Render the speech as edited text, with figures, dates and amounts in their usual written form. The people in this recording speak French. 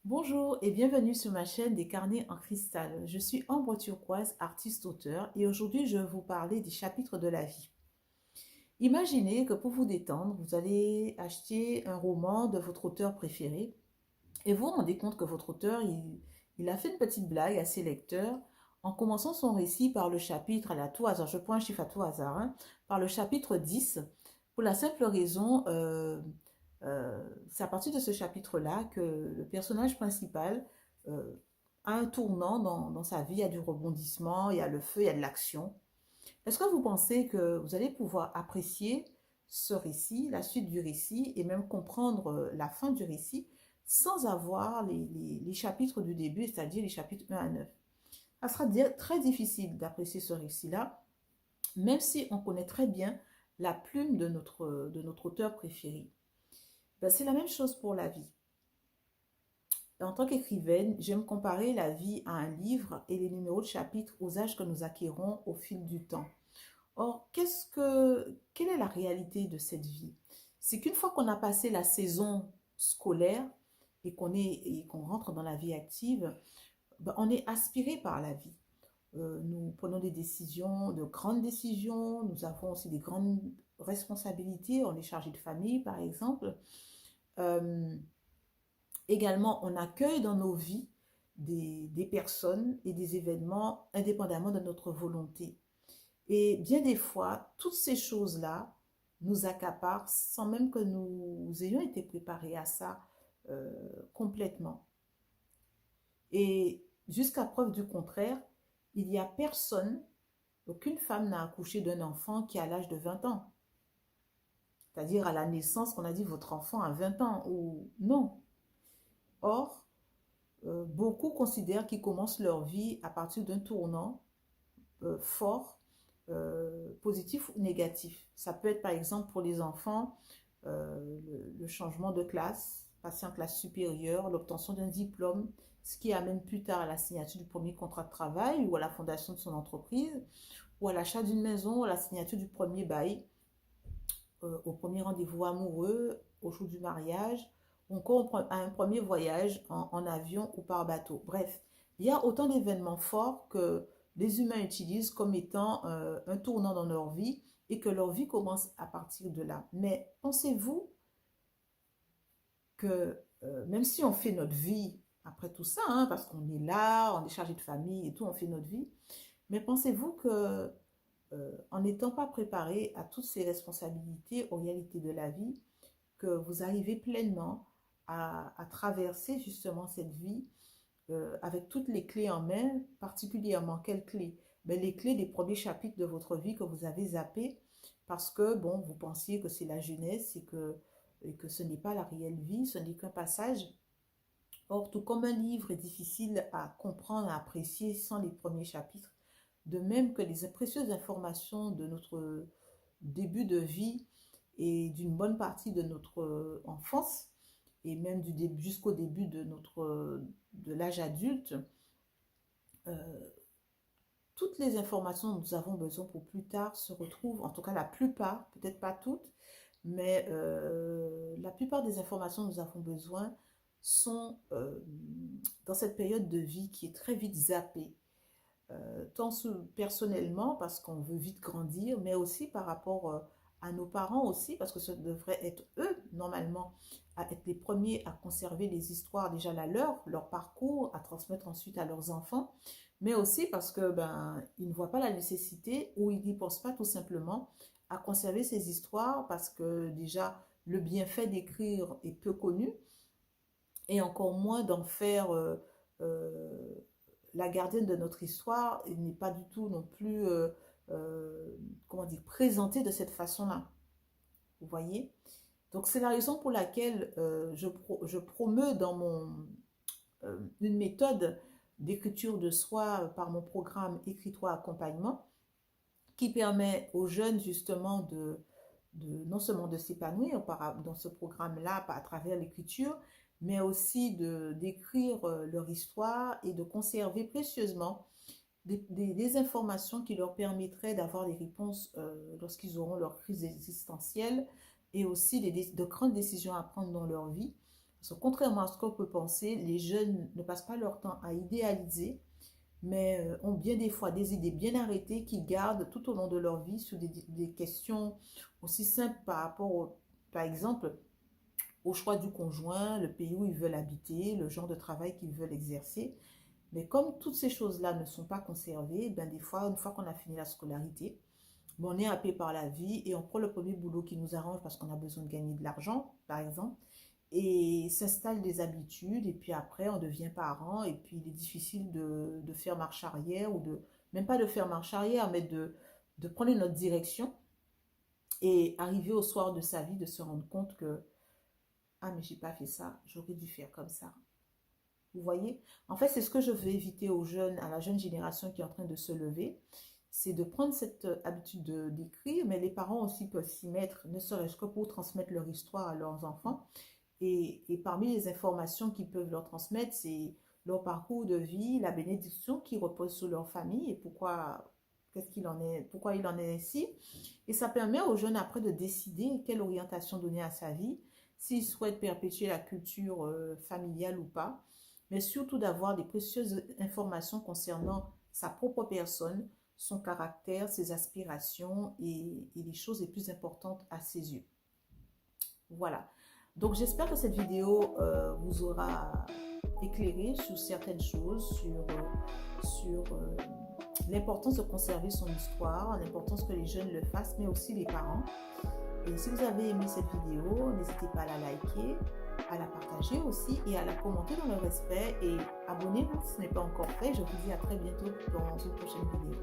Bonjour et bienvenue sur ma chaîne des carnets en cristal. Je suis Ambre Turquoise, artiste-auteur, et aujourd'hui je vais vous parler des chapitres de la vie. Imaginez que pour vous détendre, vous allez acheter un roman de votre auteur préféré et vous vous rendez compte que votre auteur, il a fait une petite blague à ses lecteurs en commençant son récit par le chapitre, à tout hasard, je prends un chiffre à tout hasard, hein, par le chapitre 10, pour la simple raison, c'est à partir de ce chapitre-là que le personnage principal euh, a un tournant dans sa vie, il y a du rebondissement, il y a le feu, il y a de l'action. Est-ce que vous pensez que vous allez pouvoir apprécier ce récit, la suite du récit, et même comprendre la fin du récit sans avoir les chapitres du début, c'est-à-dire les chapitres 1 à 9? Ça sera très difficile d'apprécier ce récit-là, même si on connaît très bien la plume de notre auteur préféré. Ben, c'est la même chose pour la vie. En tant qu'écrivaine, j'aime comparer la vie à un livre et les numéros de chapitres aux âges que nous acquérons au fil du temps. Or, quelle est la réalité de cette vie? C'est qu'une fois qu'on a passé la saison scolaire et qu'on rentre dans la vie active, ben, on est aspiré par la vie. Nous prenons des décisions, de grandes décisions, nous avons aussi des grandes responsabilités, on est chargé de famille par exemple. Euh, Également, on accueille dans nos vies des personnes et des événements indépendamment de notre volonté. Et bien des fois, toutes ces choses-là nous accaparent sans même que nous ayons été préparés à ça euh, complètement. Et jusqu'à preuve du contraire, il n'y a personne, aucune femme n'a accouché d'un enfant qui a l'âge de 20 ans. C'est-à-dire à la naissance qu'on a dit votre enfant a 20 ans ou non. Or, beaucoup considèrent qu'ils commencent leur vie à partir d'un tournant fort, positif ou négatif. Ça peut être par exemple pour les enfants le changement de classe, passer en classe supérieure, l'obtention d'un diplôme, ce qui amène plus tard à la signature du premier contrat de travail ou à la fondation de son entreprise, ou à l'achat d'une maison, à la signature du premier bail, au premier rendez-vous amoureux, au jour du mariage, ou encore à un premier voyage en avion ou par bateau. Bref, il y a autant d'événements forts que les humains utilisent comme étant un tournant dans leur vie et que leur vie commence à partir de là. Mais pensez-vous que même si on fait notre vie après tout ça, hein, parce qu'on est là, on est chargé de famille et tout, on fait notre vie, mais pensez-vous que en n'étant pas préparé à toutes ces responsabilités, aux réalités de la vie, que vous arrivez pleinement à traverser justement cette vie avec toutes les clés en main, particulièrement quelles clés? Ben, les clés des premiers chapitres de votre vie que vous avez zappés parce que, bon, vous pensiez que c'est la jeunesse et que ce n'est pas la réelle vie, ce n'est qu'un passage. Or, tout comme un livre est difficile à comprendre, à apprécier sans les premiers chapitres, de même que les précieuses informations de notre début de vie et d'une bonne partie de notre enfance, et même du début jusqu'au début de l'âge adulte, euh, toutes les informations dont nous avons besoin pour plus tard se retrouvent, en tout cas la plupart, peut-être pas toutes, mais la plupart des informations dont nous avons besoin sont dans cette période de vie qui est très vite zappée. Tant personnellement, parce qu'on veut vite grandir, mais aussi par rapport à nos parents aussi, parce que ce devrait être eux, normalement, à être les premiers à conserver les histoires, déjà leur parcours, à transmettre ensuite à leurs enfants, mais aussi parce que ben, ils ne voient pas la nécessité ou ils n'y pensent pas tout simplement à conserver ces histoires parce que déjà le bienfait d'écrire est peu connu et encore moins d'en faire euh, la gardienne de notre histoire n'est pas du tout non plus, comment dire, présentée de cette façon-là. Vous voyez? Donc c'est la raison pour laquelle je promeux une méthode d'écriture de soi par mon programme Écris-toi accompagnement qui permet aux jeunes justement non seulement de s'épanouir dans ce programme-là à travers l'écriture, mais aussi d'écrire leur histoire et de conserver précieusement des informations qui leur permettraient d'avoir des réponses lorsqu'ils auront leur crise existentielle et aussi de grandes décisions à prendre dans leur vie. Parce que contrairement à ce qu'on peut penser, les jeunes ne passent pas leur temps à idéaliser, mais ont bien des fois des idées bien arrêtées qu'ils gardent tout au long de leur vie sur des questions aussi simples par rapport, par exemple, au choix du conjoint, le pays où ils veulent habiter, le genre de travail qu'ils veulent exercer. Mais comme toutes ces choses-là ne sont pas conservées, ben des fois, une fois qu'on a fini la scolarité, ben on est happé par la vie et on prend le premier boulot qui nous arrange parce qu'on a besoin de gagner de l'argent, par exemple, et s'installent des habitudes, et puis après, on devient parent, et puis il est difficile de faire marche arrière, ou de, même pas de faire marche arrière, mais de prendre notre direction, et arriver au soir de sa vie, de se rendre compte que, ah, mais j'ai pas fait ça, j'aurais dû faire comme ça. Vous voyez? En fait, c'est ce que je veux éviter aux jeunes, à la jeune génération qui est en train de se lever, c'est de prendre cette habitude d'écrire, mais les parents aussi peuvent s'y mettre, ne serait-ce que pour transmettre leur histoire à leurs enfants. Et parmi les informations qu'ils peuvent leur transmettre, c'est leur parcours de vie, la bénédiction qui repose sur leur famille et pourquoi, qu'est-ce qu'il en est, pourquoi il en est ainsi. Et ça permet aux jeunes après de décider quelle orientation donner à sa vie, s'ils souhaitent perpétuer la culture familiale ou pas, mais surtout d'avoir des précieuses informations concernant sa propre personne, son caractère, ses aspirations et les choses les plus importantes à ses yeux. Voilà. Donc j'espère que cette vidéo vous aura éclairé sur certaines choses, sur l'importance de conserver son histoire, l'importance que les jeunes le fassent, mais aussi les parents. Et si vous avez aimé cette vidéo, n'hésitez pas à la liker, à la partager aussi et à la commenter dans le respect. Et abonnez-vous si ce n'est pas encore fait. Je vous dis à très bientôt dans une prochaine vidéo.